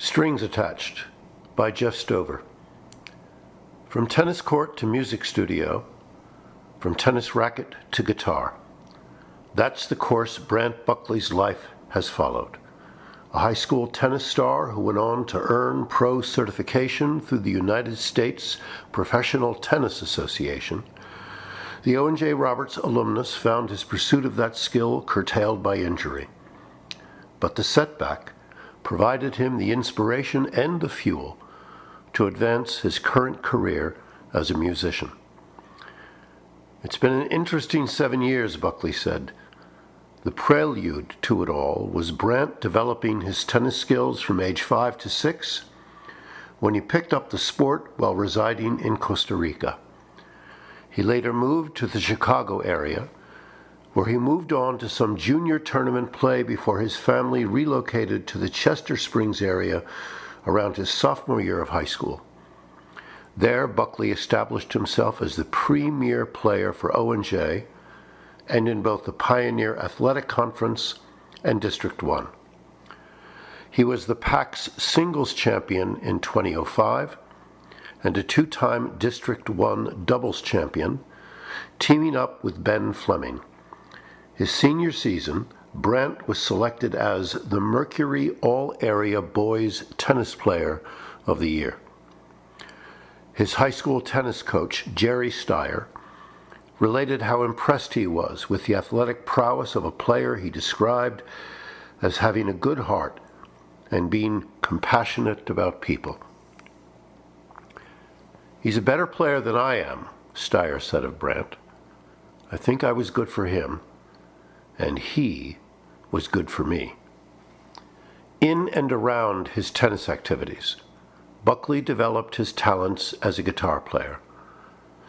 Strings Attached by Jeff Stover. From tennis court to music studio, from tennis racket to guitar. That's the course Brant Buckley's life has followed. A high school tennis star who went on to earn pro certification through the United States Professional Tennis Association, the O&J Roberts alumnus found his pursuit of that skill curtailed by injury. But the setback provided him the inspiration and the fuel to advance his current career as a musician. "It's been an interesting 7 years," Buckley said. The prelude to it all was Brant developing his tennis skills from age 5 to 6 when he picked up the sport while residing in Costa Rica. He later moved to the Chicago area, where he moved on to some junior tournament play before his family relocated to the Chester Springs area around his sophomore year of high school. There, Buckley established himself as the premier player for O&J and in both the Pioneer Athletic Conference and District 1. He was the PAC's singles champion in 2005 and a two-time District 1 doubles champion, teaming up with Ben Fleming. His senior season, Brant was selected as the Mercury All-Area Boys Tennis Player of the Year. His high school tennis coach, Jerry Steyer, related how impressed he was with the athletic prowess of a player he described as having a good heart and being compassionate about people. "He's a better player than I am," Steyer said of Brant. "I think I was good for him, and he was good for me." In and around his tennis activities, Buckley developed his talents as a guitar player.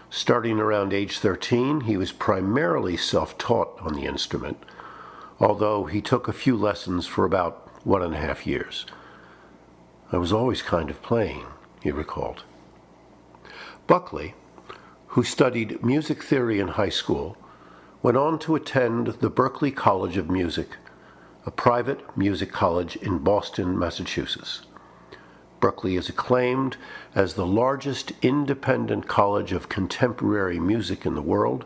Starting around age 13, he was primarily self-taught on the instrument, although he took a few lessons for about 1.5 years. "I was always kind of playing," he recalled. Buckley, who studied music theory in high school, went on to attend the Berklee College of Music, a private music college in Boston, Massachusetts. Berklee is acclaimed as the largest independent college of contemporary music in the world,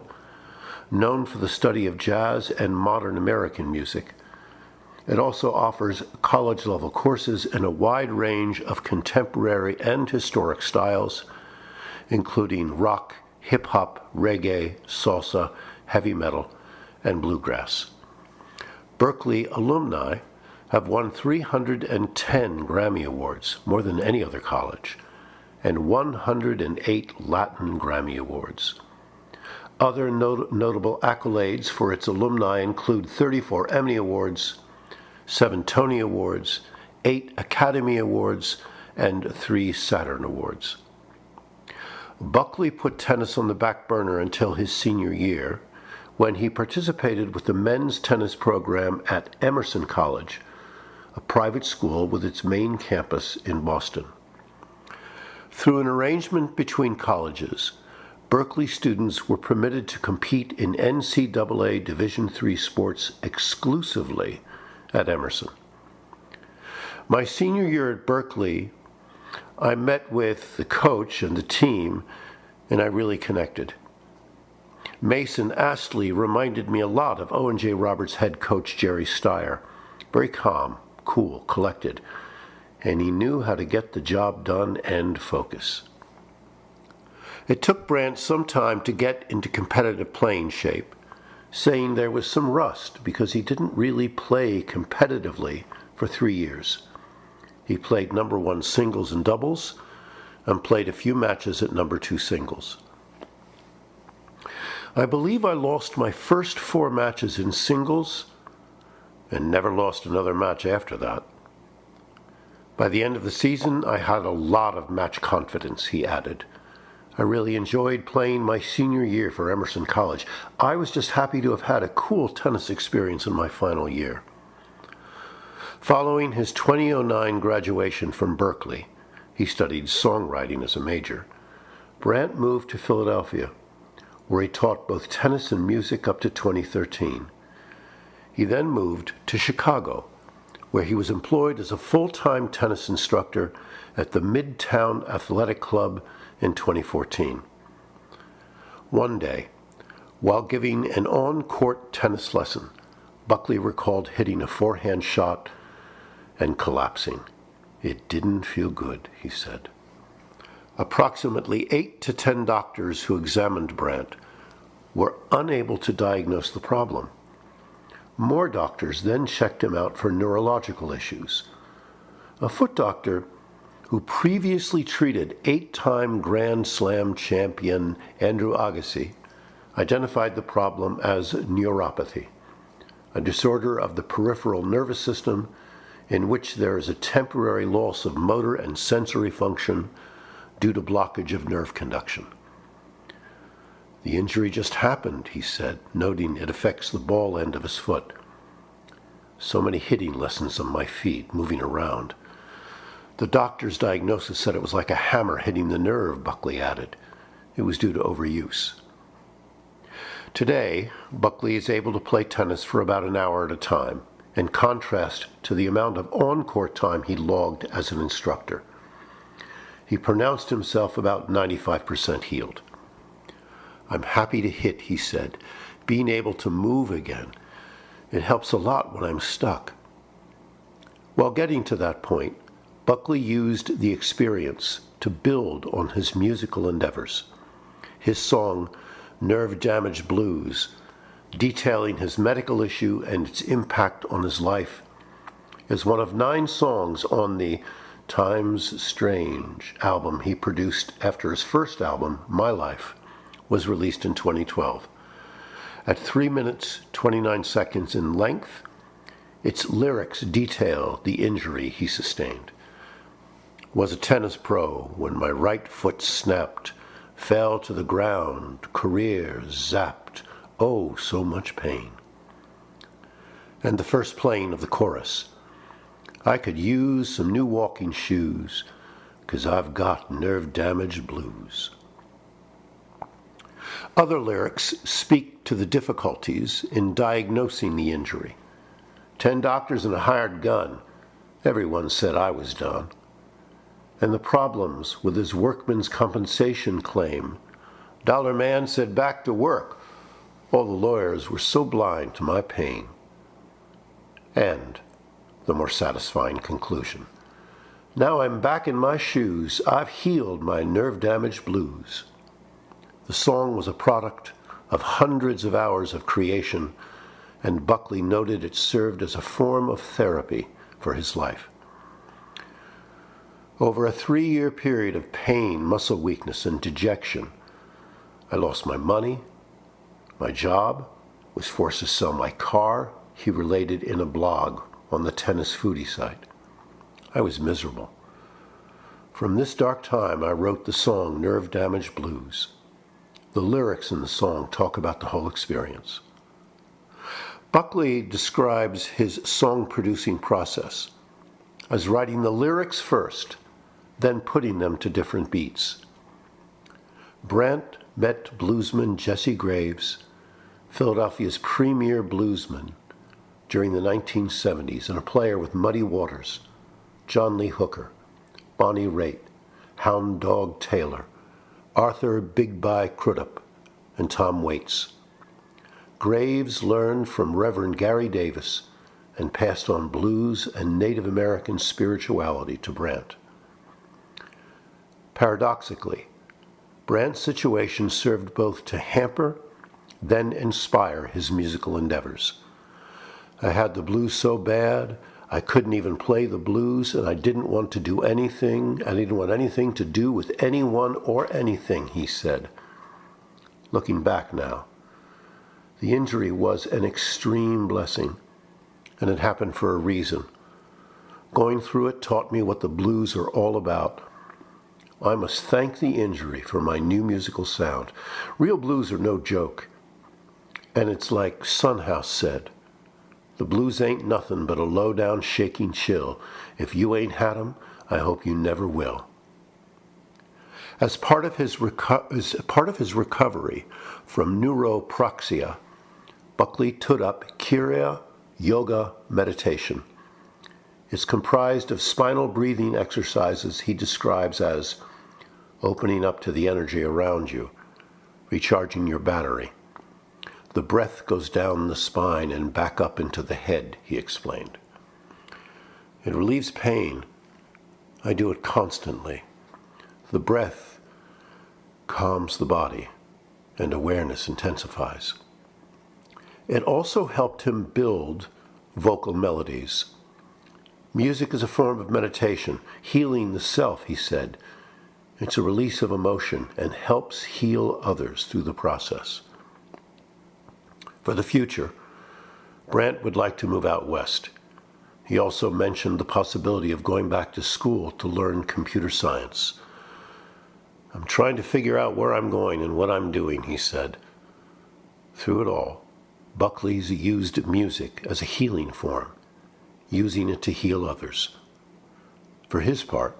known for the study of jazz and modern American music. It also offers college-level courses in a wide range of contemporary and historic styles, including rock, hip-hop, reggae, salsa, heavy metal, and bluegrass. Berklee alumni have won 310 Grammy Awards, more than any other college, and 108 Latin Grammy Awards. Other notable accolades for its alumni include 34 Emmy Awards, 7 Tony Awards, 8 Academy Awards, and 3 Saturn Awards. Buckley put tennis on the back burner until his senior year, when he participated with the men's tennis program at Emerson College, a private school with its main campus in Boston. Through an arrangement between colleges, Berklee students were permitted to compete in NCAA Division III sports exclusively at Emerson. My senior year at Berklee, I met with the coach and the team, and I really connected. Mason Astley reminded me a lot of O&J Roberts head coach Jerry Steyer. Very calm, cool, collected, and he knew how to get the job done and focus. It took Brant some time to get into competitive playing shape, saying there was some rust because he didn't really play competitively for 3 years. He played number 1 singles and doubles, and played a few matches at number 2 singles. "I believe I lost my first 4 matches in singles and never lost another match after that. By the end of the season, I had a lot of match confidence," he added. "I really enjoyed playing my senior year for Emerson College. I was just happy to have had a cool tennis experience in my final year." Following his 2009 graduation from Berklee, he studied songwriting as a major. Brant moved to Philadelphia, where he taught both tennis and music up to 2013. He then moved to Chicago, where he was employed as a full-time tennis instructor at the Midtown Athletic Club in 2014. One day, while giving an on-court tennis lesson, Buckley recalled hitting a forehand shot and collapsing. "It didn't feel good," he said. Approximately 8 to 10 doctors who examined Brant were unable to diagnose the problem. More doctors then checked him out for neurological issues. A foot doctor who previously treated 8-time Grand Slam champion Andrew Agassi identified the problem as neuropathy, a disorder of the peripheral nervous system in which there is a temporary loss of motor and sensory function due to blockage of nerve conduction. "The injury just happened," he said, noting it affects the ball end of his foot. "So many hitting lessons on my feet, moving around." The doctor's diagnosis said it was like a hammer hitting the nerve, Buckley added. It was due to overuse. Today, Buckley is able to play tennis for about an hour at a time, in contrast to the amount of on-court time he logged as an instructor. He pronounced himself about 95% healed. "I'm happy to hit," he said, "being able to move again. It helps a lot when I'm stuck." While getting to that point, Buckley used the experience to build on his musical endeavors. His song, Nerve Damage Blues, detailing his medical issue and its impact on his life, is one of 9 songs on the Times Strange album he produced after his first album, My Life, was released in 2012. At 3 minutes, 29 seconds in length, its lyrics detail the injury he sustained. "Was a tennis pro when my right foot snapped, fell to the ground, career zapped, oh, so much pain." And the first playing of the chorus, "I could use some new walking shoes, 'cause I've got nerve damage blues." Other lyrics speak to the difficulties in diagnosing the injury. 10 doctors and a hired gun. Everyone said I was done. And the problems with his workman's compensation claim. Dollar man said back to work. All the lawyers were so blind to my pain. And the more satisfying conclusion. Now I'm back in my shoes. I've healed my nerve damage blues. The song was a product of hundreds of hours of creation, and Buckley noted it served as a form of therapy for his life. Over a 3-year period of pain, muscle weakness, and dejection, I lost my money, my job, was forced to sell my car, he related in a blog on the Tennis Foodie site. I was miserable. From this dark time, I wrote the song Nerve Damage Blues. The lyrics in the song talk about the whole experience. Buckley describes his song-producing process as writing the lyrics first, then putting them to different beats. Brant met bluesman Jesse Graves, Philadelphia's premier bluesman during the 1970s, and a player with Muddy Waters, John Lee Hooker, Bonnie Raitt, Hound Dog Taylor, Arthur Big Bye Crudup, and Tom Waits. Graves learned from Reverend Gary Davis and passed on blues and Native American spirituality to Brant. Paradoxically, Brant's situation served both to hamper, then inspire his musical endeavors. I had the blues so bad, I couldn't even play the blues, and I didn't want to do anything. I didn't want anything to do with anyone or anything, he said. Looking back now, the injury was an extreme blessing, and it happened for a reason. Going through it taught me what the blues are all about. I must thank the injury for my new musical sound. Real blues are no joke. And it's like Sunhouse said, the blues ain't nothing but a low-down shaking chill. If you ain't had 'em, I hope you never will. As part of his recovery from neuropraxia, Buckley took up Kriya Yoga meditation. is comprised of spinal breathing exercises he describes as opening up to the energy around you, recharging your battery. The breath goes down the spine and back up into the head, he explained. It relieves pain. I do it constantly. The breath calms the body, and awareness intensifies. It also helped him build vocal melodies. Music is a form of meditation, healing the self, he said. It's a release of emotion and helps heal others through the process. For the future, Brant would like to move out west. He also mentioned the possibility of going back to school to learn computer science. I'm trying to figure out where I'm going and what I'm doing, he said. Through it all, Buckley's used music as a healing form, using it to heal others. For his part,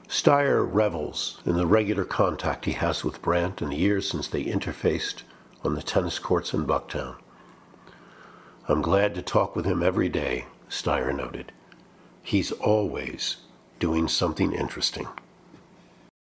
Steyer revels in the regular contact he has with Brant in the years since they interfaced on the tennis courts in Bucktown. I'm glad to talk with him every day, Steyer noted. He's always doing something interesting.